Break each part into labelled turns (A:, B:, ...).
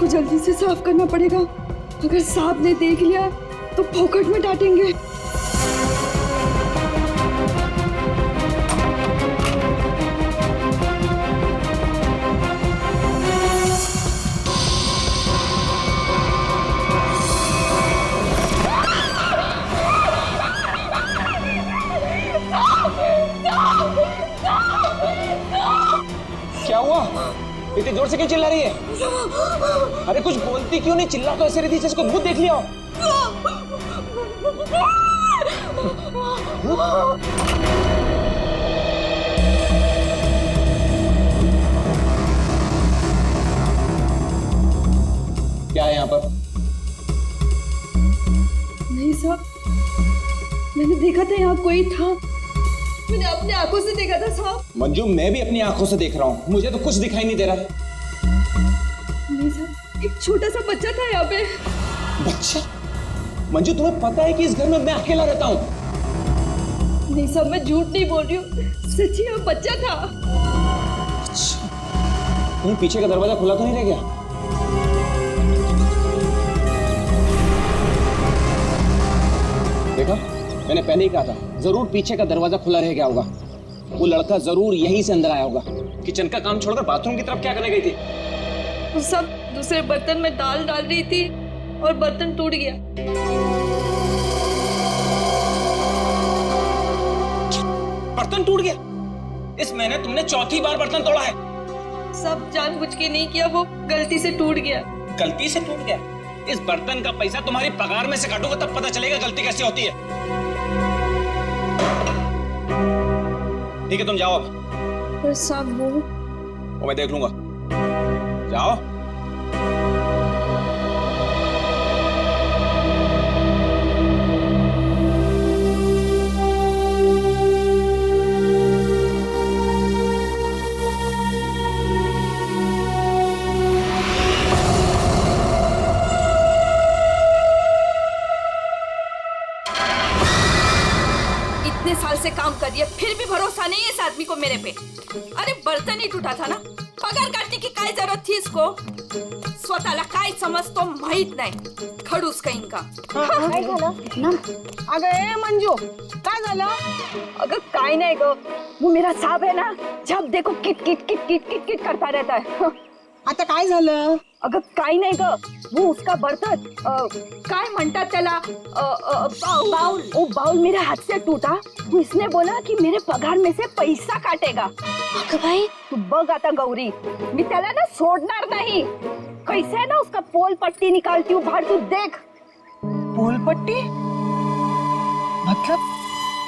A: जल्दी से साफ करना पड़ेगा। अगर साहब ने देख लिया तो फोकट में डांटेंगे।
B: क्या हुआ? इतनी जोर से क्यों चिल्ला रही है? अरे कुछ बोलती क्यों नहीं? चिल्ला तो ऐसे रही थी जिसको भूत देख लिया हो। क्या है यहाँ पर?
A: नहीं साहब, मैंने देखा था यहाँ कोई था। मैंने अपने आंखों से देखा था साहब।
B: मंजू, मैं भी अपनी आंखों से देख रहा हूँ, मुझे तो कुछ दिखाई नहीं दे रहा।
A: नहीं साहब, एक छोटा सा बच्चा था यहाँ पे।
B: बच्चा? मंजू, तुम्हें पता है कि इस घर में मैं अकेला रहता हूँ?
A: नहीं साहब, मैं झूठ नहीं बोल रही हूँ, सच्ची यहाँ बच्चा था।
B: अच्छा, कहीं पीछे का दरवाजा खुला तो नहीं रह गया? देखा, मैंने पहले ही कहा था, जरूर पीछे का दरवाजा खुला रह गया होगा। वो लड़का जरूर यहीं से अंदर आया होगा। किचन का काम छोड़कर बाथरूम की तरफ क्या करने गई थी?
A: वो सब दूसरे बर्तन में दाल डाल रही थी और बर्तन टूट गया।
B: बर्तन टूट गया? इस महीने तुमने चौथी बार बर्तन तोड़ा है।
A: सब जानबूझ के नहीं किया, वो गलती से टूट गया।
B: गलती से टूट गया? इस बर्तन का पैसा तुम्हारी पगार में से काटूंगा तब पता चलेगा गलती कैसे होती है। ठीक है, तुम जाओ अब।
A: पर साहब
B: वो मैं देख लूंगा। जाओ।
A: इतने साल से काम कर रही है, फिर भी भरोसा नहीं है इस आदमी को मेरे पे। अरे बर्तन ही टूटा था ना, पगार काटने की काय जरूरत थी इसको? स्वतःला काय समजतो माहित नाही, खडूस कहीं का।
C: काय झालं ना? अगं ए मंजू, काय झालं?
A: अगर काय नहीं गो, वो मेरा साहब है ना, जब देखो kit kit kit kit kit kit करता रहता है।
C: आता काय झालं?
A: अगं काय नाही ग, वो उसका बर्तन काय म्हणतात त्याला, बाउल, वो बाउल मेरे हाथ से टूटा। तो इसने बोला कि मेरे पगार में से पैसा काटेगा। अगं भाई तू बघ आता गौरी, मी त्याला ना सोडणार नहीं। कैसे है ना उसका पोल पट्टी निकालती हूँ बाहर, तू देख।
C: पोल पट्टी? मतलब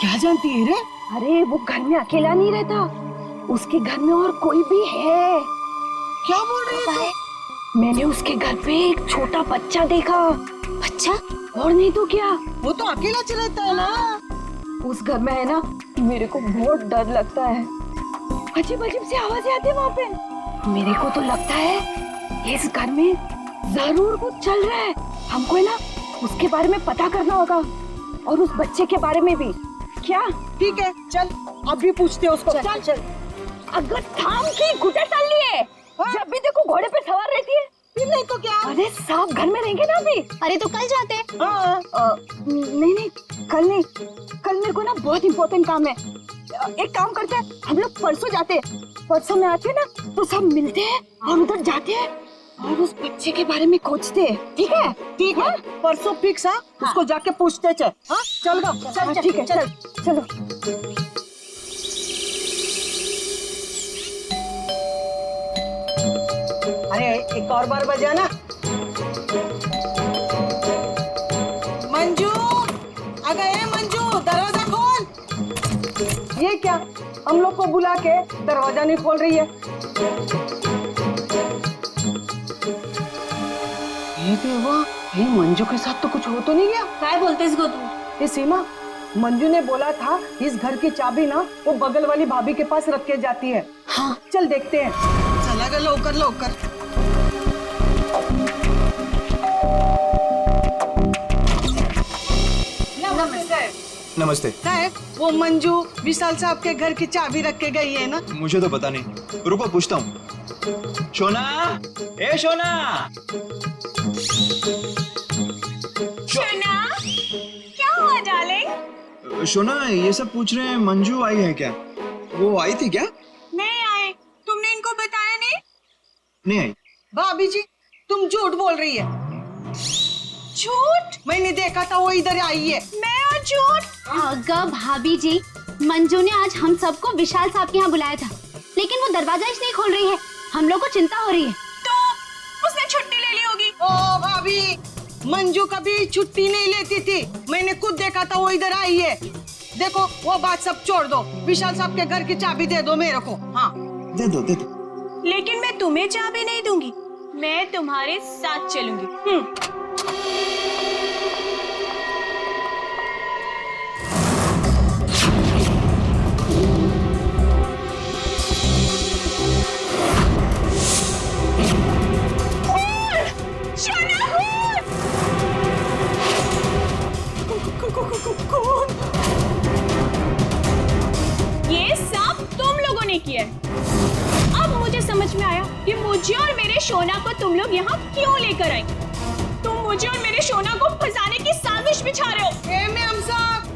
C: क्या जानती है रे?
A: अरे वो घर में अकेला नहीं रहता, उसके घर में और कोई भी है।
C: क्या बोल रही है?
A: मैंने उसके घर पे एक छोटा बच्चा देखा। बच्चा? और नहीं तो क्या,
C: वो तो अकेला रहता है ना।
A: उस घर में है ना, मेरे को बहुत डर लगता है। अजीब अजीब सी आवाजें आती है वहाँ पे। मेरे को तो लगता है इस घर में जरूर कुछ चल रहा है। हमको है ना उसके बारे में पता करना होगा, और उस बच्चे के बारे में भी। क्या?
C: ठीक है, चल अभी पूछते हैं उसको।
A: चल चल। अगर थाम की घुटे चल लिए, जब भी देखो घोड़े पे सवार रहती है।
C: फिर नहीं तो क्या?
A: अरे साहब घर में रहेंगे ना अभी।
D: अरे तो कल जाते हैं।
A: नहीं नहीं, कल नहीं, कल मेरे को ना बहुत इम्पोर्टेंट काम है। एक काम करते हैं, हम लोग परसों जाते हैं। परसों में आते हैं ना तो सब मिलते हैं और उधर जाते हैं और उस बच्चे के बारे में खोजते हैं। ठीक है?
C: ठीक है, परसों फिक्स है। उसको जाके पूछते चल। हाँ चल गा, चल
A: ठीक है, चल चलो।
C: अरे एक और बार बजाना। मंजू, अगर ए मंजू दरवाजा खोल। ये क्या, हम लोग को बुला के दरवाजा नहीं खोल रही है? ये देवा, ये मंजू के साथ तो कुछ हो तो नहीं गया?
D: काय बोलतेस गो तू?
C: ये सीमा, मंजू ने बोला था इस घर की चाबी ना वो बगल वाली भाभी के पास रख के जाती है। हाँ चल देखते हैं। चला गया, लवकर लवकर।
E: नमस्ते।
C: साहब वो मंजू विशाल साहब के घर की चाबी रख के गई है ना?
E: मुझे तो पता नहीं, रुको पूछता हूँ। शोना, ए शोना।
D: शोना, क्या हुआ डार्लिंग?
E: शोना, ये सब पूछ रहे हैं मंजू आई है क्या? वो आई थी क्या?
D: नहीं आए। तुमने इनको बताया नहीं?
E: नहीं आई।
C: भाभी जी तुम झूठ बोल रही है।
D: झूठ?
C: मैंने देखा था वो इधर आई है।
D: मैं और झूठ?
F: अगर भाभी जी, मंजू ने आज हम सबको विशाल साहब के यहाँ बुलाया था, लेकिन वो दरवाजा ही नहीं खोल रही है। हम लोग को चिंता हो रही है।
D: तो उसने छुट्टी ले ली होगी।
C: ओ भाभी, मंजू कभी छुट्टी नहीं लेती थी, मैंने खुद देखा था वो इधर आई है। देखो वो बात सब छोड़ दो, विशाल साहब के घर की चाबी दे दो मेरे को। हाँ
E: दे दो दे दो।
D: लेकिन मैं तुम्हें चाबी नहीं दूंगी, मैं तुम्हारे साथ चलूंगी। ये सब तुम लोगों ने किया है। अब मुझे समझ में आया कि मुझे और मेरे शोना को तुम लोग यहाँ क्यों लेकर आए। तुम मुझे और मेरे शोना को फंसाने की साजिश बिछा रहे हो।
C: ए मैम साहब,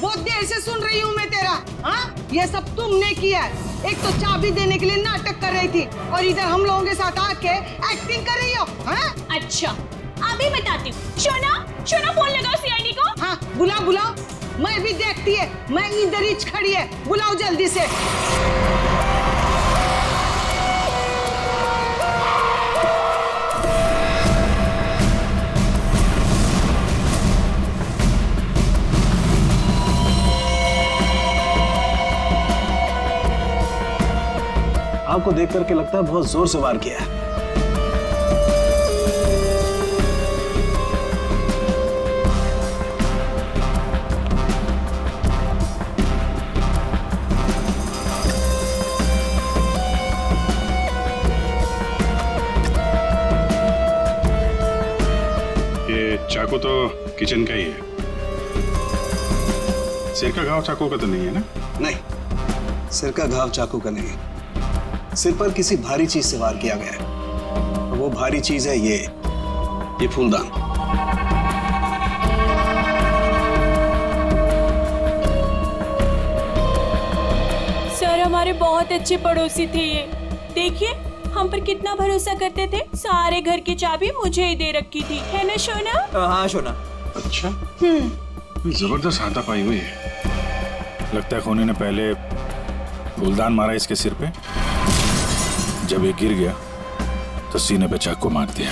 C: बहुत देर से सुन रही हूँ मैं तेरा। हाँ ये सब तुमने किया है। एक तो चाबी देने के लिए नाटक कर रही थी और इधर हम लोगों के साथ आके एक्टिंग कर रही हो। हाँ
D: अच्छा अभी बताती हूँ। शोना, शोना फोन लगाओ सीआईडी को।
C: हाँ बुलाओ बुलाओ, मैं भी देखती है, मैं इधर ही खड़ी है, बुलाओ जल्दी से।
G: आपको देख करके लगता है बहुत जोर से वार किया है।
H: ये चाकू तो किचन का ही है। सिर का घाव चाकू का तो नहीं है ना?
G: नहीं, सिर का घाव चाकू का नहीं है। सिर पर किसी भारी चीज से वार किया गया है। और वो भारी चीज है ये फूलदान।
D: सर हमारे बहुत अच्छे पड़ोसी थे ये। देखिए हम पर कितना भरोसा करते थे। सारे घर की चाबी मुझे ही दे रखी थी, है ना शोना?
E: हाँ शोना।
H: अच्छा, जबरदस्त हाथापाई हुई है। लगता है खोने ने पहले फूलदान मारा इसके सिर पे, जब ये गिर गया तो सीने पे चाकू मार दिया।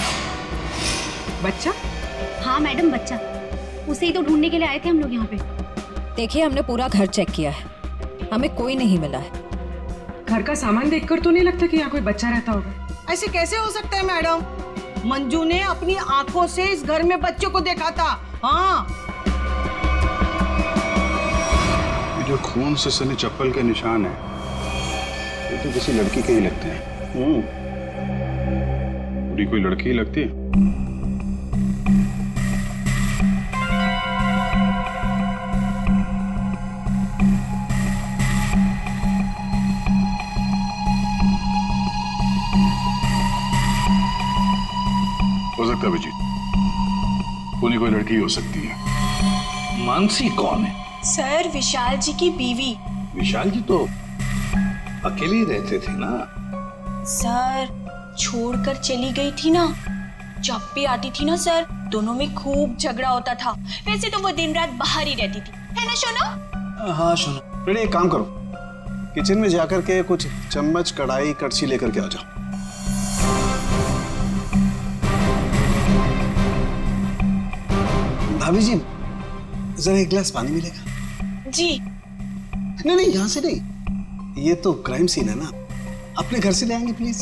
C: बच्चा?
F: हाँ मैडम, बच्चा। उसे ही तो ढूंढने के लिए आए थे हम लोग यहाँ पे।
I: देखिए हमने पूरा घर चेक किया है, हमें कोई नहीं मिला है।
J: घर का सामान देखकर तो नहीं लगता कि यहाँ कोई बच्चा रहता होगा।
C: ऐसे कैसे हो सकता है मैडम? मंजू ने अपनी आंखों से इस घर में बच्चों को देखा था। हाँ
H: ये जो खून से सने चप्पल के निशान है, ये तो किसी लड़की के ही लगते हैं। पूरी कोई लड़की ही लगती है। हो सकता है अभिजीत, पूरी कोई लड़की ही हो सकती है।
K: मानसी कौन है?
D: सर विशाल जी की बीवी।
K: विशाल जी तो अकेले ही रहते थे ना?
D: सर छोड़कर चली गई थी ना, जब भी आती थी ना सर दोनों में खूब झगड़ा होता था। वैसे तो वो दिन रात बाहर ही रहती थी, है ना शोना?
G: हाँ शोना, बेटे एक काम करो, किचन में जाकर के कुछ चम्मच, कढ़ाई, कड़छी लेकर के आ जाओ। भाभी जी जरा एक गिलास पानी मिलेगा?
D: जी।
G: नहीं नहीं, यहाँ से नहीं, ये तो क्राइम सीन है ना, अपने घर से ले आएंगे प्लीज।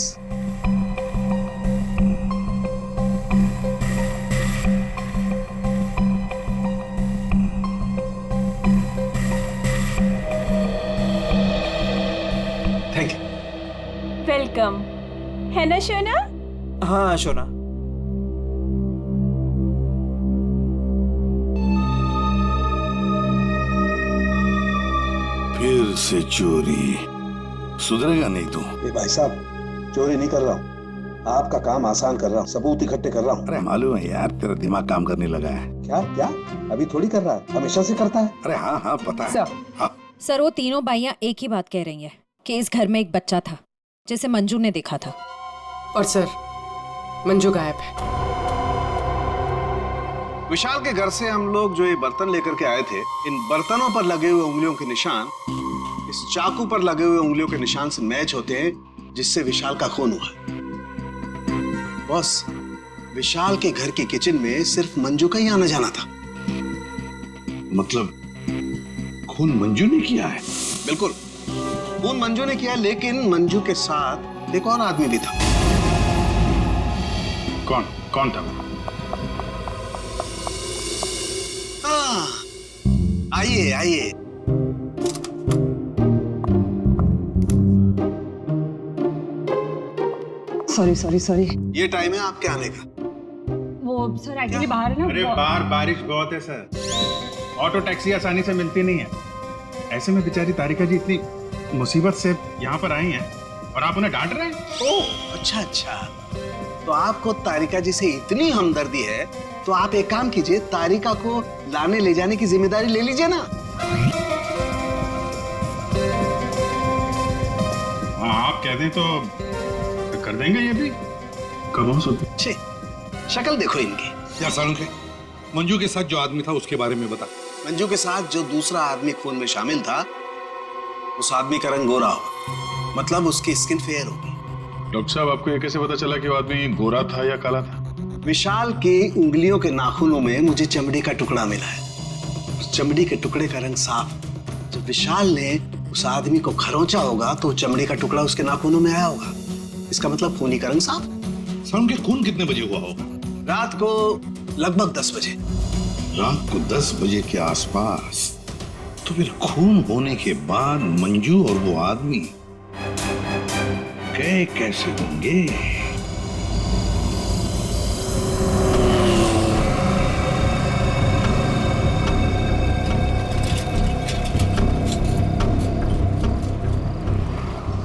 G: Thank you.
D: वेलकम, है ना शोना?
E: हाँ शोना।
K: फिर से चोरी। सुधरेगा नहीं तू।
G: ए भाई साहब, चोरी नहीं कर रहा हूँ, आपका काम आसान कर रहा हूँ, सबूत इकट्ठे कर रहा हूँ।
K: अरे मालूम है यार, तेरा दिमाग काम करने लगा है।
G: क्या क्या? अभी थोड़ी कर रहा है, हमेशा से करता है।
K: अरे हाँ हाँ पता है।
I: सर।
K: हाँ।
I: सर, वो तीनों बाइयां एक ही बात कह रही हैं कि इस घर में एक बच्चा था जिसे मंजू ने देखा था।
J: और सर, मंजू गायब है।
G: विशाल के घर से हम लोग जो ये बर्तन लेकर के आए थे, इन बर्तनों पर लगे हुए उंगलियों के निशान इस चाकू पर लगे हुए उंगलियों के निशान से मैच होते हैं, जिससे विशाल का खून हुआ। बॉस, विशाल के घर के किचन में सिर्फ मंजू का ही आना जाना था।
K: मतलब खून मंजू ने किया है?
G: बिल्कुल, खून मंजू ने किया, लेकिन मंजू के साथ एक और आदमी भी था।
H: कौन कौन था?
G: आइए आइए।
J: सॉरी।
G: ये टाइम है आपके आने का।
D: वो सर एक्चुअली बाहर है ना।
H: अरे बाहर बारिश बहुत है सर, ऑटो टैक्सी आसानी से मिलती नहीं है। ऐसे में बेचारी तारिका जी इतनी मुसीबत से यहाँ पर आई हैं और आप उन्हें डांट रहे हैं।
G: ओह अच्छा, तो आपको तारिका जी से इतनी हमदर्दी है तो आप एक काम कीजिए, तारिका को लाने ले जाने की जिम्मेदारी ले लीजिए ना।
H: हाँ, आप कह दें तो कर देंगे। ये भी कब हो सकते?
G: छे, शक्ल देखो इनकी।
K: क्या सारुण के मंजू के साथ जो आदमी था उसके बारे में बता।
G: मंजू के साथ जो दूसरा आदमी खून में शामिल था, उस आदमी का रंग गोरा होगा, मतलब उसकी स्किन फेयर होगी।
H: डॉक्टर साहब, आपको ये कैसे पता चला कि वो आदमी गोरा था या काला था?
G: विशाल की उंगलियों के नाखूनों में मुझे चमड़ी का टुकड़ा मिला है। उस चमड़ी के टुकड़े का रंग साफ। जब विशाल ने उस आदमी को खरोंचा होगा तो चमड़ी का टुकड़ा उसके नाखूनों में आया होगा। इसका मतलब खूनी का रंग साफ।
K: सारुण के खून कितने बजे हुआ होगा?
G: रात को लगभग 10 बजे।
K: रात को 10 बजे के आसपास। तो फिर खून होने के बाद मंजू और वो आदमी गए कैसे होंगे?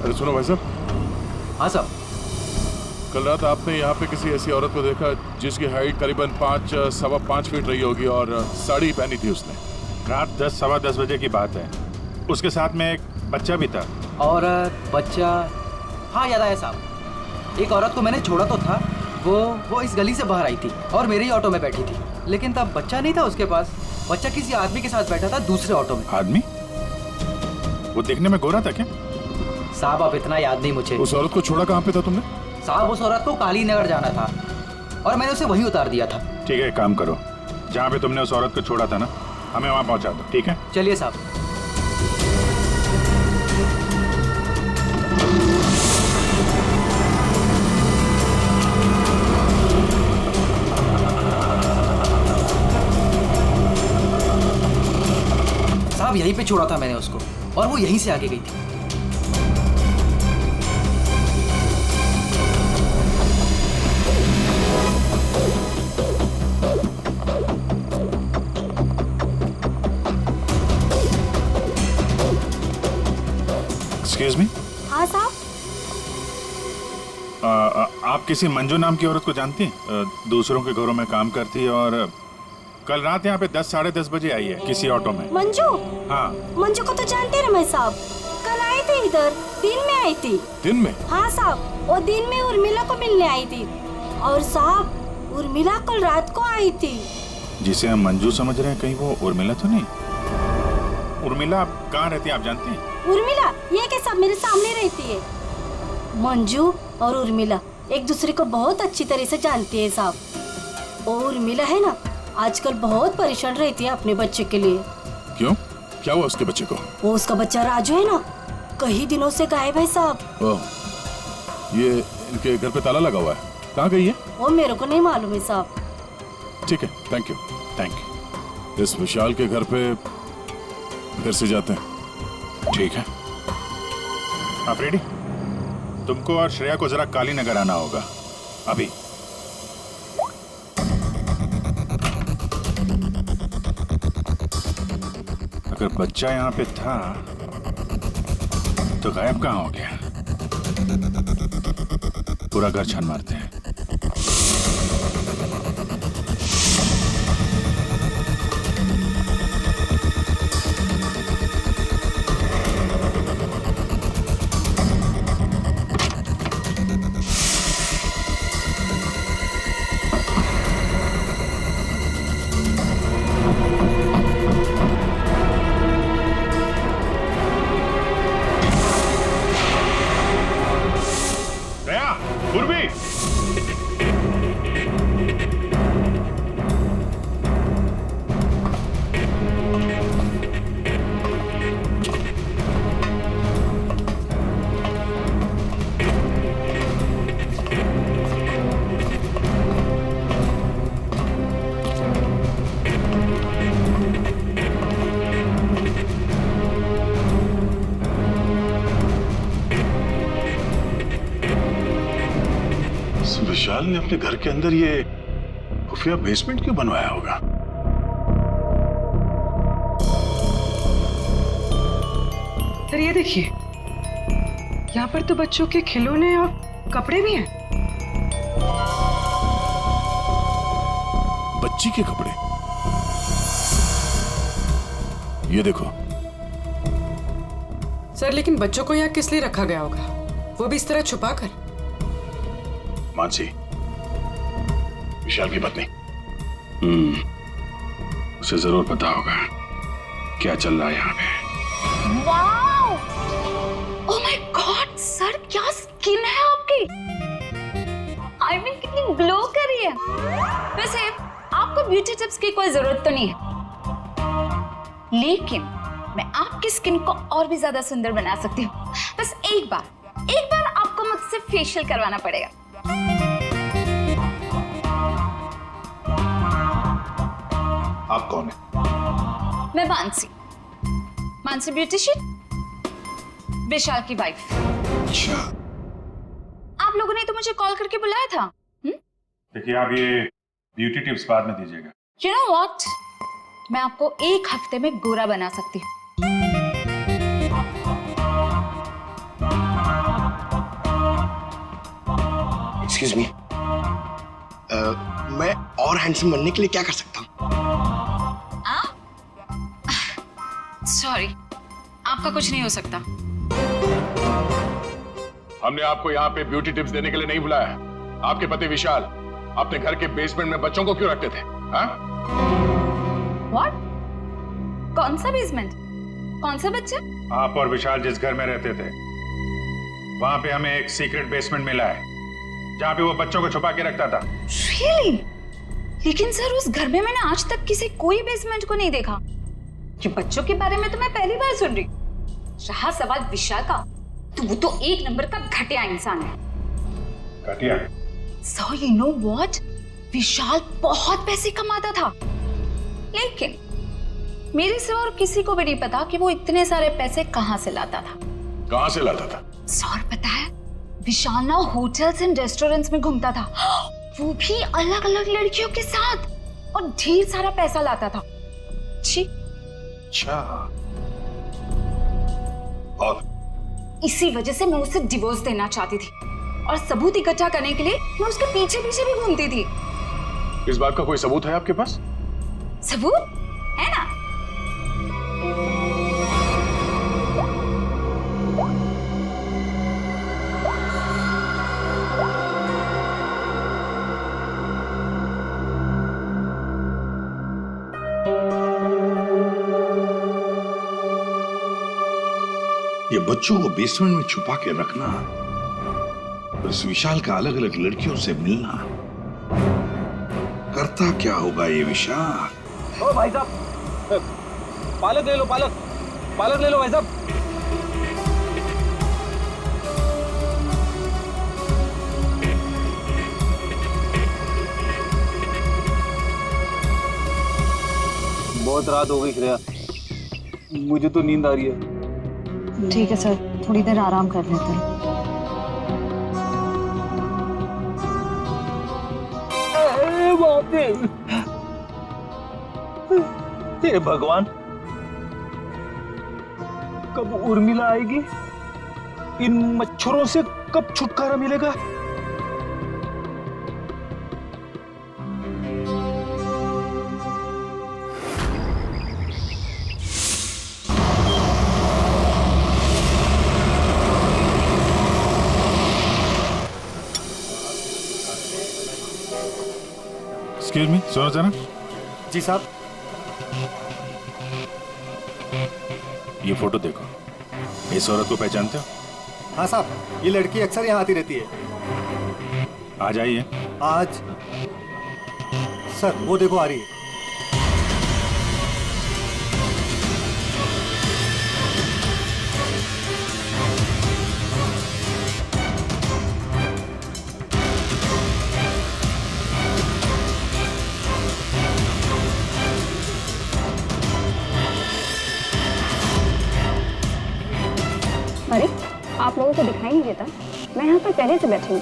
H: अरे सुनो भाई साहब।
B: हाँ साहब।
H: कल रात आपने यहाँ पे किसी ऐसी औरत को देखा जिसकी हाइट करीबन 5-5.25 फीट रही होगी और साड़ी पहनी थी उसने। रात 10-10:15 बजे की बात है। उसके साथ में एक बच्चा भी था।
B: औरत बच्चा, हाँ याद आया साहब। एक औरत को मैंने छोड़ा तो था, वो इस गली से बाहर आई थी और मेरे ही ऑटो में बैठी थी, लेकिन तब बच्चा नहीं था उसके पास। बच्चा किसी आदमी के साथ बैठा था दूसरे ऑटो में।
H: आदमी? वो देखने में गोरा था क्या?
B: साहब अब इतना याद नहीं मुझे।
H: उस औरत को छोड़ा कहाँ पे था तुमने?
B: साहब उस औरत को काली नगर जाना था और मैंने उसे वहीं उतार दिया था।
H: ठीक है, एक काम करो, जहाँ पे तुमने उस औरत को छोड़ा था ना, हमें वहाँ पहुँचा दो। ठीक है,
B: चलिए साहब। साहब यहीं पे छोड़ा था मैंने उसको और वो यहीं से आगे गई थी।
H: Excuse me.
F: हाँ साहब।
H: आप किसी मंजू नाम की औरत को जानती हैं? दूसरों के घरों में काम करती है और कल रात यहाँ पे 10-10:30 बजे आई है किसी ऑटो में।
F: मंजू?
H: हाँ।
F: मंजू को तो जानते रमेश साहब, कल आई थी इधर, दिन में आई थी।
H: दिन में?
F: हाँ साहब, वो दिन में उर्मिला को मिलने आई थी और साहब उर्मिला कल रात को आई थी।
H: जिसे हम मंजू समझ रहे हैं, कहीं वो उर्मिला तो नहीं? उर्मिला कहाँ रहती है आप जानती हैं?
F: उर्मिला ये के सब मेरे सामने रहती है। मंजू और उर्मिला एक दूसरे को बहुत अच्छी तरह से जानती है साहब। और उर्मिला है ना, आजकल बहुत परेशान रहती है अपने बच्चे के लिए।
H: क्यों? क्या हुआ उसके बच्चे को?
F: वो उसका बच्चा राजू है ना, कई दिनों से गायब है साहब।
H: ओह, ये इनके घर पे ताला लगा हुआ है। कहाँ गई है?
F: वो मेरे को नहीं मालूम है साहब।
H: ठीक है, थैंक यू। इस विशाल के घर पे फिर से जाते हैं। ठीक है, आप रेडी? तुमको और श्रेया को जरा काली नगर आना होगा अभी। अगर बच्चा यहाँ पे था तो गायब कहाँ हो गया? पूरा घर छान मारते हैं।
K: विशाल ने अपने घर के अंदर ये खुफिया बेसमेंट क्यों बनवाया होगा?
J: सर ये देखिए, यहाँ पर तो बच्चों के खिलौने और कपड़े भी हैं।
H: बच्ची के कपड़े? ये देखो।
J: सर लेकिन बच्चों को यहाँ किस लिए रखा गया होगा, वो भी इस तरह छुपा कर?
K: मानसी, विशाल की पत्नी, उसे जरूर पता होगा क्या चल रहा है यहाँ पे।
A: Wow! Oh my God sir, क्या स्किन है आपकी! आई मीन कितनी ग्लो कर रही है। वैसे आपको ब्यूटी टिप्स की कोई जरूरत तो नहीं है, लेकिन मैं आपकी स्किन को और भी ज्यादा सुंदर बना सकती हूँ। बस एक बार आपको मुझसे फेशियल करवाना पड़ेगा।
K: आप कौन है?
A: मैं मानसी ब्यूटिशियन, विशाल की वाइफ।
K: अच्छा।
A: आप लोगों ने तो मुझे कॉल करके बुलाया था।
H: देखिए, आप ये ब्यूटी टिप्स बाद में दीजिएगा।
A: You know what? मैं आपको एक हफ्ते में गोरा बना सकती हूँ।
L: Excuse me. मैं और हैंडसम बनने के लिए क्या कर सकता हूँ?
A: सॉरी, आपका कुछ नहीं हो सकता।
K: हमने आपको यहाँ पे ब्यूटी टिप्स देने के लिए नहीं बुलाया। आपके पति विशाल अपने घर के बेसमेंट में बच्चों को क्यों रखते थे?
A: What? कौन सा बेसमेंट? कौन सा बच्चा?
H: आप और विशाल जिस घर में रहते थे, वहां पे हमें एक सीक्रेट बेसमेंट मिला है, जहाँ पे वो बच्चों को छुपा के रखता था।
A: Really? लेकिन सर उस घर में मैंने आज तक किसी कोई बेसमेंट को नहीं देखा। कि बच्चों के बारे में तो मैं पहली बार सुन रही। रहा सवाल विशाल का, तो वो तो एक नंबर का घटिया इंसान है।
H: घटिया?
A: So you know what? विशाल बहुत पैसे कमाता था, लेकिन मेरे सिवा और किसी को भी नहीं पता कि वो इतने सारे पैसे कहाँ से लाता था।
K: कहाँ से लाता था?
A: सर पता है, विशाल ना होटल्स एंड रेस्टोरेंट्स में घूमता था, वो भी अलग अलग लड़कियों के साथ, और ढेर सारा पैसा लाता था। छी।
K: अच्छा। और
A: इसी वजह से मैं उसे डिवोर्स देना चाहती थी, और सबूत इकट्ठा करने के लिए मैं उसके पीछे पीछे भी घूमती थी।
K: इस बात का कोई सबूत है आपके पास?
A: सबूत है ना?
K: ये बच्चों को बेसमेंट में छुपा के रखना और इस विशाल का अलग अलग लड़कियों से मिलना, करता क्या होगा ये विशाल?
B: ओ भाई साहब, पालक ले लो, पालक ले लो भाई साहब। बहुत रात हो गई श्रेया, मुझे तो नींद आ रही है।
A: ठीक है सर, थोड़ी देर आराम कर लेते हैं।
B: हे भगवान, कब उर्मिला आएगी
H: इन मच्छरों से कब छुटकारा मिलेगा? एक्सक्यूज मी, सुनो जरा।
M: जी साहब।
H: ये फोटो देखो, इस औरत को पहचानते हो?
M: हाँ साहब, ये लड़की अक्सर यहाँ आती रहती है।
H: आज आई है?
M: आज सर वो देखो आ रही है।
A: अरे आप लोगों को दिखाई नहीं देता? मैं यहाँ पर पहले से बैठी हूँ।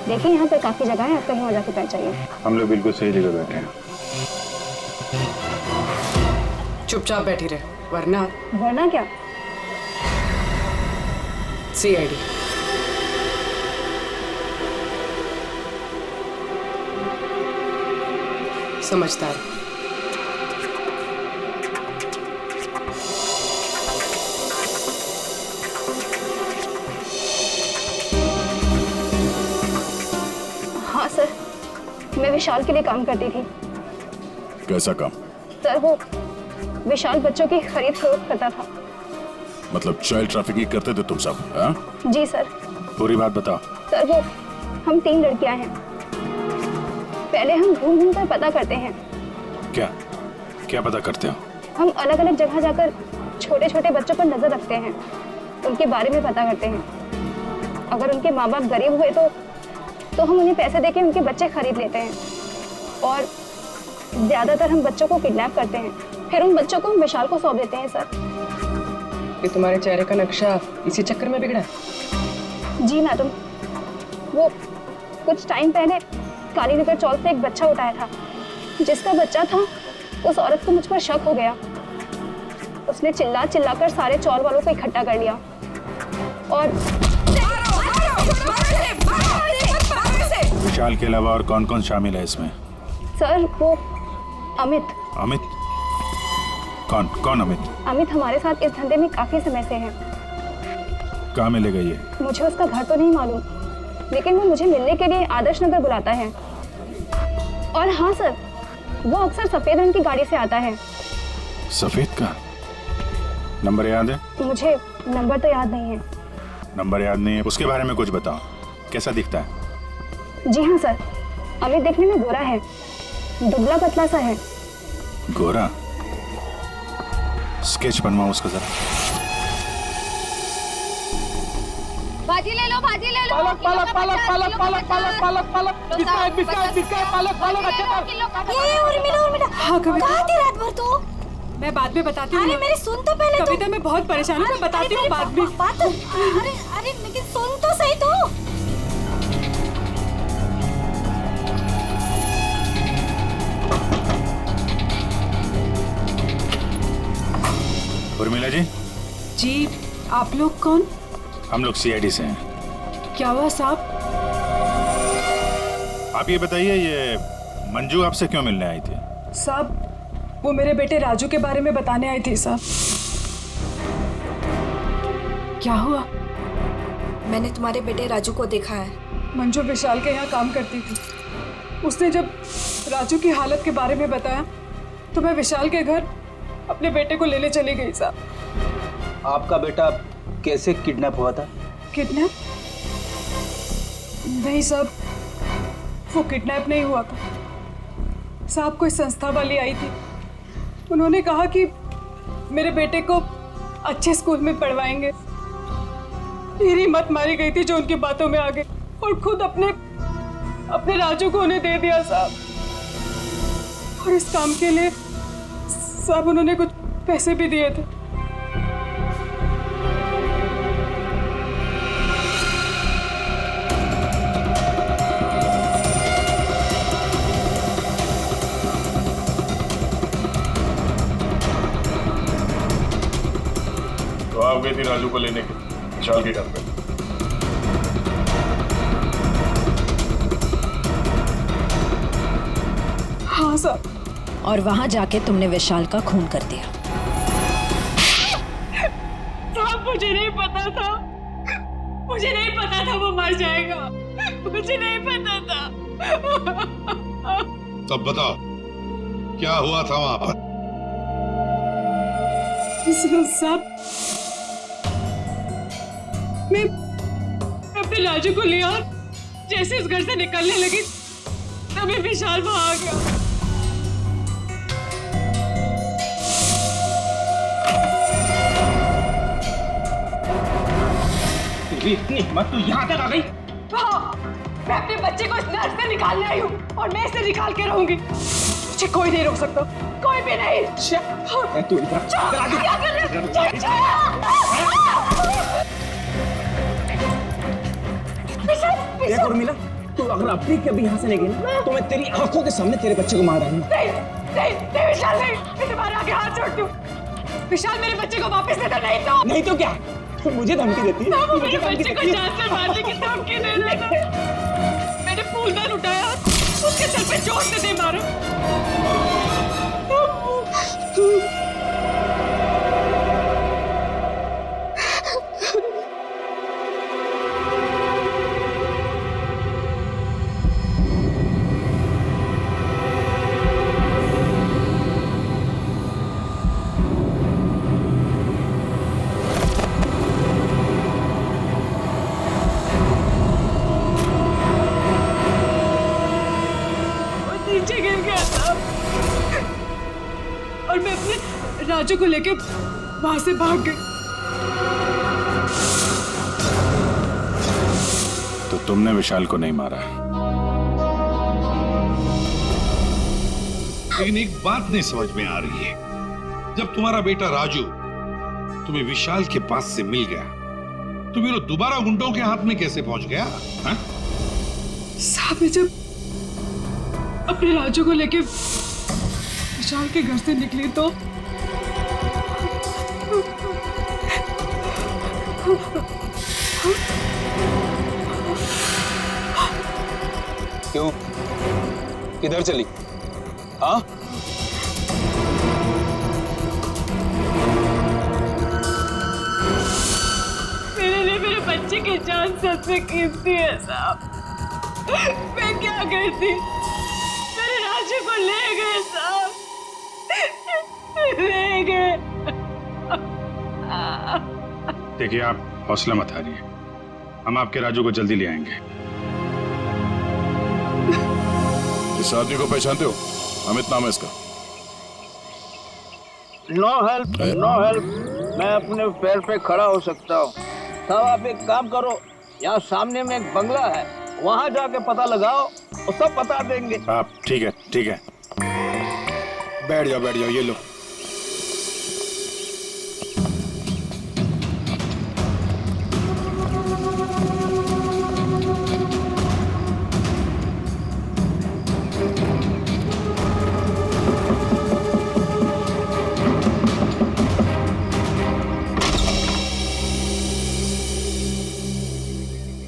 A: देखिए यहाँ पर काफी जगह है, आप कहीं और जाके बैठ जाइए।
H: हम लोग बिल्कुल सही जगह बैठे हैं।
J: चुपचाप बैठी रहे, वरना
A: वरना क्या?
J: CID। समझदार।
A: हाँ सर, मैं विशाल के लिए काम करती थी।
H: कैसा काम?
A: सर वो विशाल बच्चों की खरीद फरोख्त करता था।
H: मतलब चाइल्ड ट्रैफिकिंग करते थे तुम सब? हाँ?
A: जी सर।
H: पूरी बात बताओ।
A: सर वो हम 3 लड़कियां हैं। पहले हम घूम घूम कर पता करते हैं।
H: क्या क्या पता करते हो?
A: हम अलग अलग जगह जाकर छोटे छोटे बच्चों पर नजर रखते हैं, उनके बारे में पता करते हैं। अगर उनके माँ बाप गरीब हुए तो हम उन्हें पैसे देके उनके बच्चे खरीद लेते हैं। और ज्यादातर हम बच्चों को किडनैप करते हैं, फिर उन बच्चों को हम विशाल को सौंप देते हैं। सर
J: ये तुम्हारे चेहरे का नक्शा इसी चक्कर में बिगड़ा?
A: जी मैडम, वो कुछ टाइम पहले कालीनगर चौक से एक बच्चा उठाया था। जिसका बच्चा था उस औरत को मुझ पर शक हो गया। उसने चिल्ला चिल्लाकर सारे चौल वालों को इकट्ठा कर लिया और
H: विशाल के अलावा और कौन कौन शामिल है इसमें?
A: सर वो अमित।
H: अमित? कौन कौन अमित?
A: अमित हमारे साथ इस धंधे में काफी समय से है।
H: कहाँ मिलेगा ये?
A: मुझे उसका घर तो नहीं मालूम, लेकिन वो मुझे मिलने के लिए आदर्श नगर बुलाता है। और हाँ सर, वो अक्सर सफेद रंग की गाड़ी से आता है।
H: सफेद का? नंबर याद है?
A: मुझे नंबर तो याद नहीं है।
H: नंबर याद नहीं है? उसके बारे में कुछ बताओ, कैसा दिखता है?
A: जी हाँ सर, अमित देखने में गोरा है, दुबला पतला सा है।
H: गोरा? स्केच बनवाओ उसका जरा।
A: भाजी ले लो, भाजी ले लो।
N: पालक पालक पालक पालक पालक पालक पालक पालक बिस्किट बिस्किट बिस्किट पालक पालक अच्छा।
F: ये उर्मिला
J: हाँ कविता,
F: कहाँ थी रात भर तू?
J: मैं बाद में बताती हूँ।
F: अरे मेरी सुन तो पहले।
J: कविता मैं बहुत परेशान हूँ, मैं बताती हूँ बाद में।
F: अरे अरे लेकिन सुन तो सही तू।
H: उर्मिला जी।
J: जी आप लोग कौन?
H: हम लोग CID से हैं।
J: क्या हुआ साहब?
H: आप ये बताइए, ये मंजू आपसे क्यों मिलने आई थी?
J: साहब वो मेरे बेटे राजू के बारे में बताने आई थी साहब। क्या हुआ?
F: मैंने तुम्हारे बेटे राजू को देखा है।
J: मंजू विशाल के यहाँ काम करती थी। उसने जब राजू की हालत के बारे में बताया तो मैं विशाल के घर अपने बेटे को लेने चली गई साहब।
B: आपका बेटा कैसे किडनैप हुआ था?
J: किडनैप? नहीं साहब, वो किडनैप नहीं हुआ था साहब। कोई संस्था वाली आई थी, उन्होंने कहा कि मेरे बेटे को अच्छे स्कूल में पढ़वाएंगे। मेरी मत मारी गई थी जो उनकी बातों में आ गई और खुद अपने राजू को उन्हें दे दिया साहब। और इस काम के लिए साहब उन्होंने कुछ पैसे भी दिए थे।
H: तो आप गई थी राजू को लेने के विशाल के घर पे?
J: साहब।
I: और वहां जाके तुमने विशाल का खून कर दिया।
D: साहब मुझे नहीं पता था, मुझे नहीं पता था वो मर जाएगा, मुझे नहीं पता था।
K: तब बताओ क्या हुआ था वहां पर?
J: साहब मैं अपने राजू को लिया, जैसे इस घर से निकलने लगी तभी विशाल वहां आ गया।
N: इतनी हिम्मत तू यहाँ तक आ गई?
J: हाँ, मैं अपने बच्चे को इस नर्क से निकालने आई हूँ और मैं इसे निकाल के रहूंगी। मुझे कोई नहीं रोक सकता, कोई भी नहीं।
N: तू
J: क्या कर रहे
N: हो? उर्मिला, तू अगर अपनी कभी यहाँ से नहीं गई ना, तो मैं तेरी आंखों के सामने तेरे बच्चे को मार डालूंगा।
J: नहीं विशाल, नहीं, मैं तुम्हारे आगे हाथ जोड़ती हूँ। विशाल मेरे बच्चे को वापस दे दो, नहीं तो क्या?
N: तो मुझे धमकी देती है?
J: वो मेरे बच्चे को जान से मारने की धमकी दे रहा था। मैंने फूलदान उठाया, उसके सर पे जोर से दे मारा। नीचे गिर गया था और मैं अपने राजू को लेके वहां से भाग गई।
H: तो तुमने विशाल को नहीं मारा?
K: लेकिन एक बात नहीं समझ में आ रही है, जब तुम्हारा बेटा राजू तुम्हें विशाल के पास से मिल गया तो फिर वो दोबारा गुंडों के हाथ में कैसे पहुंच गया?
J: साहब मैं जब अपने राजू को लेके विशाल के घर से निकली तो
E: क्यों, किधर चली? हाँ,
D: मेरे लिए मेरे बच्चे की जान सबसे कीमती है साहब। मैं क्या करती? मेरे राजू को ले गए साहब, ले गए।
H: देखिए, आप हौसला मत हारिए, हम आपके राजू को जल्दी ले आएंगे।
O: इस आदमी को पहचानते हो? अमित नाम है इसका।
N: No help, no help. मैं अपने पैर पे खड़ा हो सकता हूँ। साहब आप एक काम करो, यहाँ सामने में एक बंगला है, वहाँ जाके पता लगाओ, वो सब बता देंगे।
H: आप ठीक है, ठीक है,
O: बैठ जाओ, ये लो।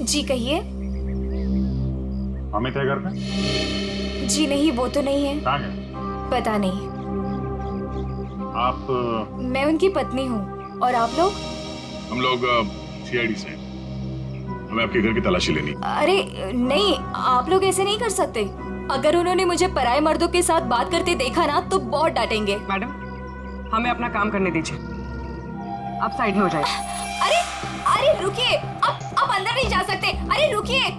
P: जी कहिए।
H: अमित है घर पे?
P: जी नहीं, वो तो नहीं है।
H: कहाँ गए?
P: पता नहीं।
H: आप?
P: मैं उनकी पत्नी हूँ। और आप लोग?
H: हम लोग सीआईडी से, हमें आपके घर की तलाशी लेनी।
P: अरे नहीं, आप लोग ऐसे नहीं कर सकते। अगर उन्होंने मुझे पराये मर्दों के साथ बात करते देखा ना तो बहुत डांटेंगे।
C: मैडम, हमें अपना काम करने दीजिए, आप साइड में हो जाइए।
P: अरे रुकिए, आप अंदर नहीं जा सकते। अरे रुकिए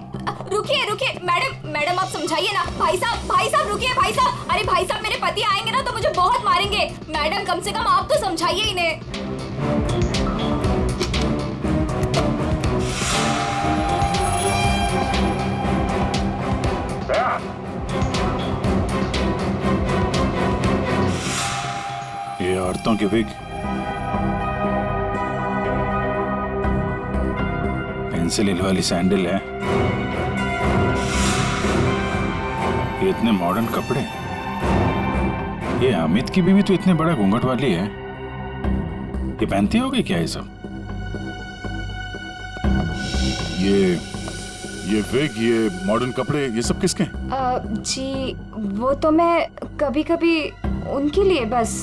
P: मैडम आप समझाइए ना। भाई साहब रुकिए भाई साहब। अरे भाई साहब, मेरे पति आएंगे ना तो मुझे बहुत मारेंगे। मैडम कम से कम आप तो समझाइए इन्हें।
H: ये औरतों की विग, पेंसिल हिल वाली सैंडल है, ये इतने मॉडर्न कपड़े। ये अमित की बीवी तो इतने बड़ा घूंघट वाली है, ये पहनती होगी क्या ये सब?
O: ये विग, ये मॉडर्न कपड़े, ये सब किसके हैं?
P: जी वो तो मैं कभी कभी उनके लिए बस।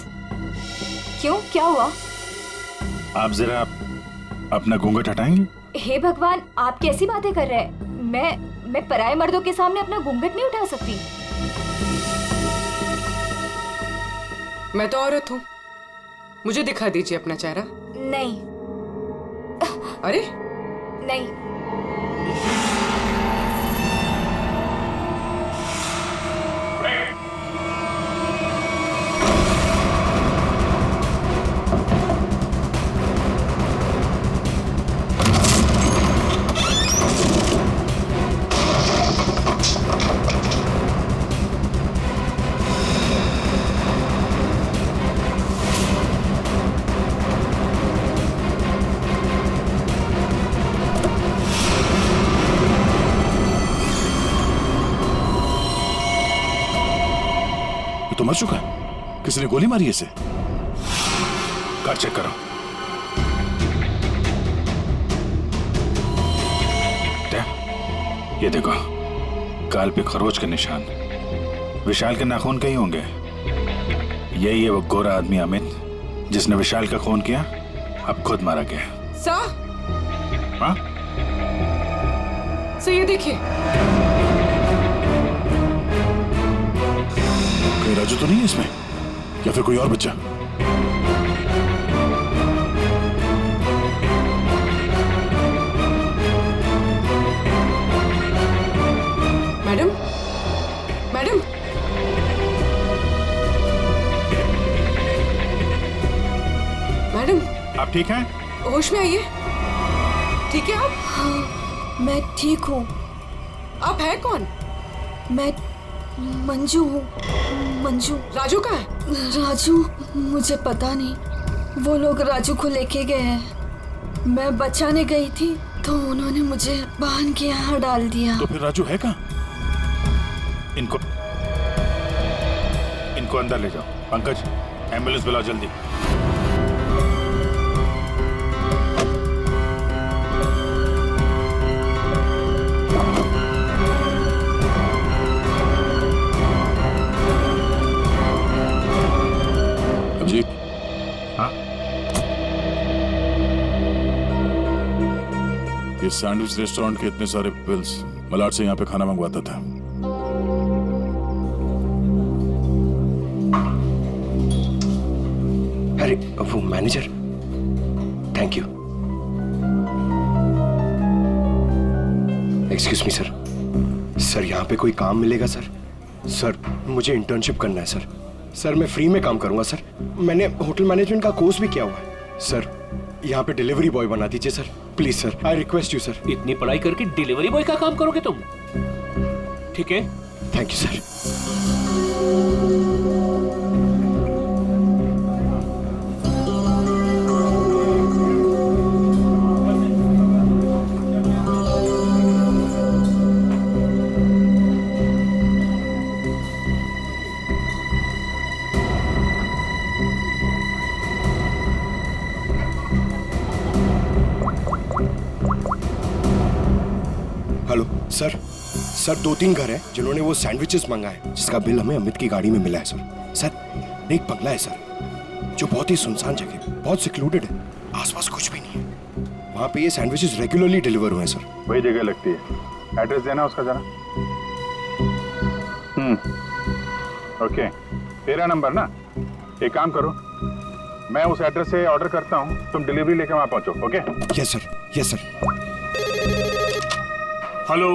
P: क्यों, क्या हुआ?
O: आप जरा अपना घूंघट हटाएंगे?
P: हे भगवान, आप कैसी बातें कर रहे हैं? मैं पराये मर्दों के सामने अपना घूंघट नहीं उठा सकती।
Q: मैं तो औरत हूँ, मुझे दिखा दीजिए अपना चेहरा।
P: नहीं।
Q: अरे
P: नहीं।
O: तो मर चुका है, किसी ने गोली मारी है इसे। कार चेक करो। ये देखो, गाल पे खरोच के निशान। विशाल के नाखून कहीं होंगे। यही है वो गोरा आदमी अमित जिसने विशाल का खून किया, अब खुद मारा गया।
Q: सर,
O: हाँ?
Q: सर ये देखिए।
O: राजू तो नहीं है इसमें, या फिर कोई और बच्चा?
Q: मैडम, मैडम, मैडम,
O: आप ठीक हैं?
Q: होश में आइए। ठीक है आप?
A: हाँ, मैं ठीक हूँ।
Q: आप है कौन?
A: मैं मंजू हूँ। मंजू।
Q: राजू कहाँ है?
A: राजू, मुझे पता नहीं। वो लोग राजू को लेके गए हैं। मैं बचाने गई थी तो उन्होंने मुझे बांध के यहाँ डाल दिया।
O: तो फिर राजू है कहाँ? इनको अंदर ले जाओ। पंकज, एम्बुलेंस बुलाओ जल्दी। जी हाँ, ये सैंडविच रेस्टोरेंट के इतने सारे बिल्स मलाड से यहाँ पे खाना मंगवाता था।
L: अरे वो manager, thank you. Excuse me sir, sir यहाँ पे कोई काम मिलेगा सर? सर मुझे इंटर्नशिप करना है सर। सर मैं फ्री में काम करूंगा सर। मैंने होटल मैनेजमेंट का कोर्स भी किया हुआ है सर। यहाँ पे डिलीवरी बॉय बना दीजिए sir, please sir, I request you sir.
R: इतनी पढ़ाई करके डिलीवरी बॉय का काम करोगे तुम? ठीक है,
L: thank you sir. Hello sir, sir 2-3 घर हैं जिन्होंने वो सैंडविचेस मंगाए जिसका बिल हमें अमित की गाड़ी में मिला है सर। सर एक बंगला है सर जो बहुत ही सुनसान जगह, बहुत सिक्लूडेड है, आसपास कुछ भी नहीं है। वहाँ पे ये सैंडविचेस रेगुलरली डिलीवर हुए हैं सर।
H: वही जगह लगती है। एड्रेस देना उसका जरा। ओके, 13 नंबर ना। एक काम करो, मैं उस एड्रेस से ऑर्डर करता हूँ, तुम डिलीवरी लेकर वहाँ पहुँचो। Okay?
L: Yes sir, yes sir.
R: Hello,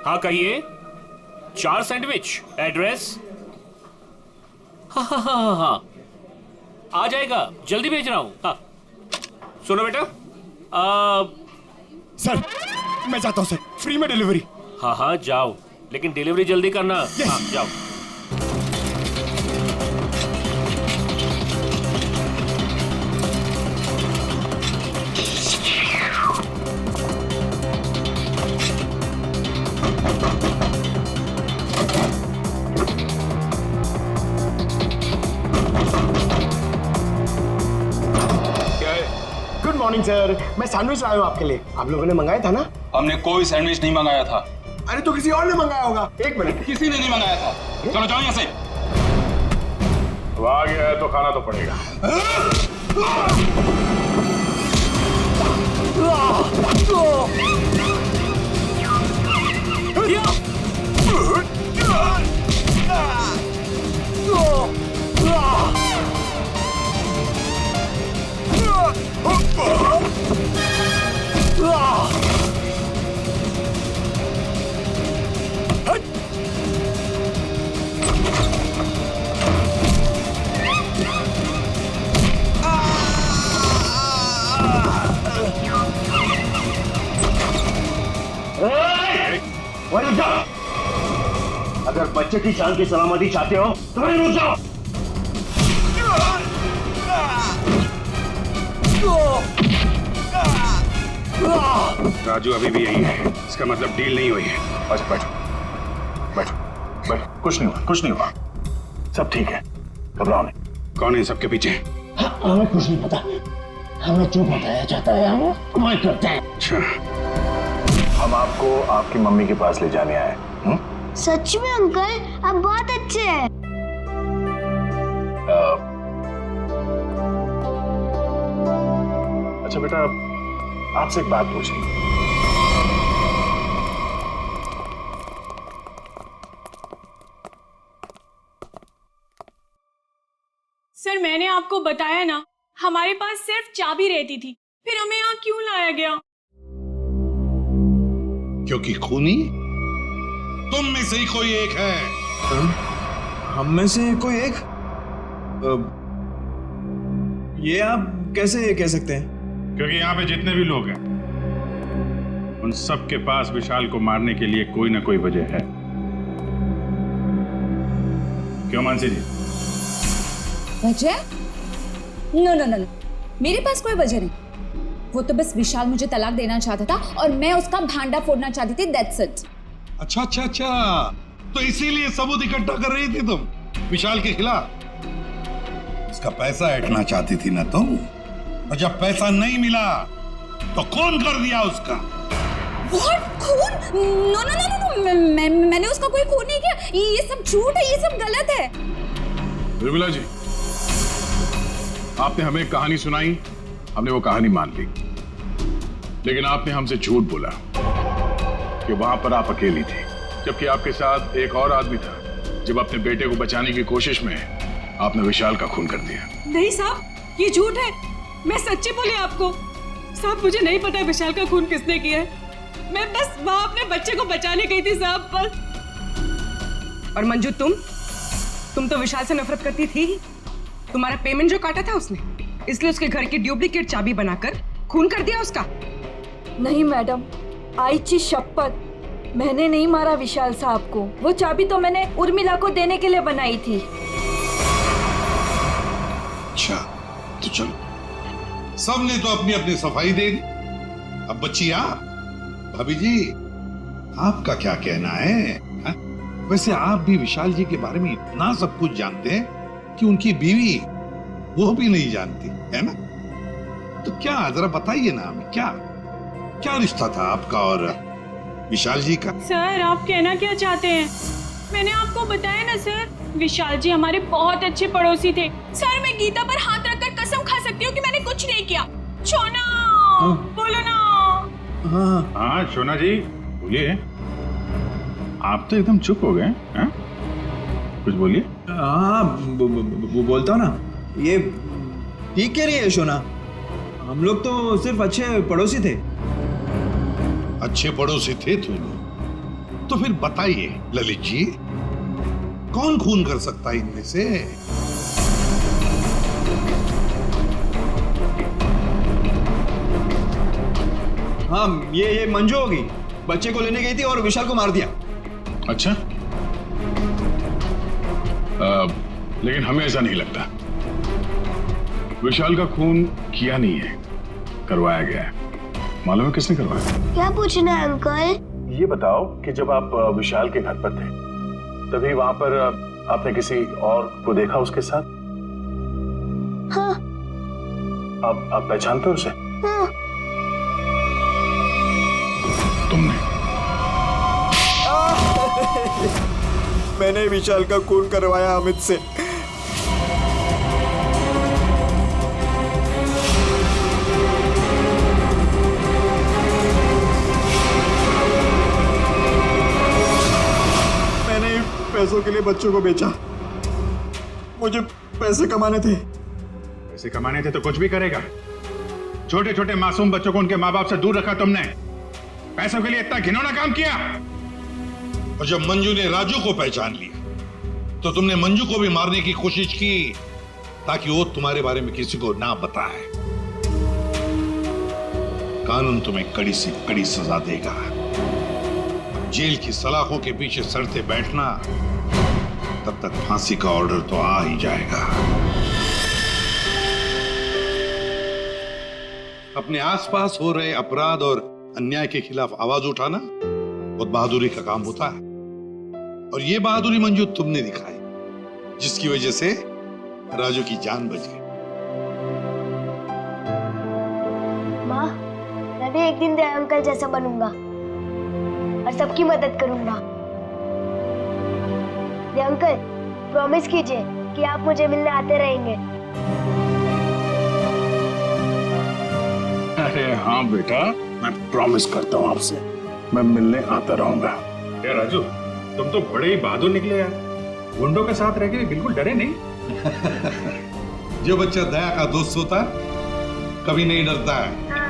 R: हाँ कहिए। 4 सैंडविच, एड्रेस? हाँ, आ जाएगा, जल्दी भेज रहा हूँ। हाँ सुनो बेटा,
L: सर मैं जाता हूँ सर, फ्री में डिलीवरी।
R: हाँ जाओ, लेकिन डिलीवरी जल्दी करना। yes. हाँ जाओ।
L: गुड मॉर्निंग सर, मैं सैंडविच लाया हूँ आपके लिए। आप लोगों ने मंगाया था ना?
O: हमने कोई सैंडविच नहीं मंगाया था।
L: अरे तो किसी और ने मंगाया होगा। एक मिनट,
O: किसी ने नहीं मंगाया था। चलो जाओ यहाँ से।
H: अब आ गया है तो खाना तो पड़ेगा।
S: वहीं रुक जाओ। अगर बच्चे की जान की सलामती चाहते हो तो वहीं रुक जाओ।
H: राजू अभी भी यही है, इसका मतलब डील नहीं हुई है। बैठो बैठो बैठो बैठो, कुछ नहीं हुआ, कुछ नहीं हुआ, सब ठीक है, घबराओ नहीं। कौन है सबके पीछे?
S: हमें कुछ नहीं पता, हमें जो बताया जाता है हम वही करते हैं।
H: अच्छा, हम आपको आपकी मम्मी के पास ले जाने आए।
T: सच में अंकल, आप बहुत अच्छे हैं।
H: अच्छा बेटा, आपसे एक बात पूछनी।
D: सर मैंने आपको बताया ना, हमारे पास सिर्फ चाबी रहती थी, फिर हमें यहाँ क्यों लाया गया?
K: क्योंकि खूनी तुम में से ही कोई एक है।
E: हम में से कोई एक? ये आप कैसे कह सकते हैं?
H: क्योंकि यहाँ पे जितने भी लोग हैं उन सब के पास विशाल को मारने के लिए कोई ना कोई वजह है। क्यों मानसी जी?
P: वजह? नो नो नो, मेरे पास कोई वजह नहीं। वो तो बस विशाल मुझे तलाक देना चाहता था और मैं उसका भांडा फोड़ना चाहती थी, दैट्स इट।
K: अच्छा अच्छा अच्छा, तो इसीलिए सबूत इकट्ठा कर रही थी तुम विशाल के खिलाफ। उसका पैसा ऐंठना चाहती थी ना तुम, और जब पैसा नहीं मिला तो खून कर दिया उसका।
P: What? खून? नो नो नो नो, मैंने उसका कोई खून नहीं किया। ये सब झूठ है, ये सब गलत है।
H: निर्मला जी, आपने हमें कहानी सुनाई, हमने वो कहानी मान ली, लेकिन आपने हमसे झूठ बोला कि वहां पर आप अकेली थी, जबकि आपके साथ एक और आदमी था। जब अपने बेटे को बचाने की कोशिश में आपने विशाल का खून कर दिया।
J: नहीं साहब, ये झूठ है, मैं सच्ची बोली आपको। साहब मुझे नहीं पता विशाल का खून किसने किया है, मैं बस वहां अपने बच्चे को बचाने गई थी साहब बस।
Q: और मंजू, तुम तो विशाल से नफरत करती थी ही। तुम्हारा पेमेंट जो काटा था उसने, इसलिए उसके घर की डुप्लीकेट चाबी बनाकर खून कर दिया उसका।
A: नहीं मैडम, आईची शपथ, मैंने नहीं मारा विशाल साहब को। वो चाबी तो मैंने उर्मिला को देने के लिए बनाई थी।
K: अच्छा तो चलो, सबने तो अपनी अपनी सफाई दे दी। अब बच्ची आप, भाभी जी आपका क्या कहना है? हा? वैसे आप भी विशाल जी के बारे में इतना सब कुछ जानते हैं कि उनकी बीवी वो भी नहीं जानती है ना? तो क्या जरा बताइए ना हमें, क्या क्या रिश्ता था आपका और विशाल जी का?
D: सर आप कहना क्या चाहते हैं? मैंने आपको बताया ना सर, विशाल जी हमारे बहुत अच्छे पड़ोसी थे। सर मैं गीता पर हाथ रखकर कसम खा सकती हूँ कि मैंने कुछ नहीं किया। शोना, बोलो ना।
H: हाँ शोना जी बोलिए। आप तो एकदम चुप हो गए हैं, कुछ बोलिए।
E: हाँ बोलता हूँ ना, ये ठीक कह रही है शोना, हम लोग तो सिर्फ अच्छे पड़ोसी थे।
K: अच्छे पड़ोसी थे तुम? तो फिर बताइए ललित जी, कौन खून कर सकता है इनमें से?
E: हाँ ये मंजू होगी, बच्चे को लेने गई थी और विशाल को मार दिया।
H: अच्छा, लेकिन हमें ऐसा नहीं लगता। विशाल का खून किया नहीं है, करवाया गया है। मालूम है किसने करवाया?
T: क्या पूछना है अंकल?
H: ये बताओ कि जब आप विशाल के घर पर थे तभी वहां पर आपने किसी और को देखा उसके साथ?
T: हाँ।
H: आप पहचानते हो उसे?
T: हाँ।
H: तो
L: मैंने विशाल का खून करवाया अमित से। मैंने पैसों के लिए बच्चों को बेचा। मुझे पैसे कमाने थे।
H: पैसे कमाने थे तो कुछ भी करेगा। छोटे छोटे मासूम बच्चों को उनके माँ बाप से दूर रखा तुमने। पैसों के लिए इतना घिनौना काम किया।
K: और जब मंजू ने राजू को पहचान लिया तो तुमने मंजू को भी मारने की कोशिश की ताकि वो तुम्हारे बारे में किसी को ना बताए। कानून तुम्हें कड़ी से कड़ी सजा देगा। जेल की सलाखों के पीछे सड़ते बैठना, तब तक फांसी का ऑर्डर तो आ ही जाएगा। अपने आसपास हो रहे अपराध और अन्याय के खिलाफ आवाज उठाना बहुत बहादुरी का काम होता है। और ये बहादुरी मंजू तुमने दिखाई, जिसकी वजह से राजू की जान बच गई।
T: माँ, मैं भी एक दिन दया अंकल जैसा बनूंगा और सबकी मदद करूंगा। दया अंकल, प्रॉमिस कीजिए कि आप मुझे मिलने आते रहेंगे।
H: अरे हाँ बेटा, मैं प्रॉमिस करता हूँ आपसे, मैं मिलने आता रहूंगा। क्या राजू, तुम तो बड़े ही बहादुर निकले यार। गुंडों के साथ रह के भी बिल्कुल डरे नहीं।
K: जो बच्चा दया का दोस्त होता है कभी नहीं डरता है।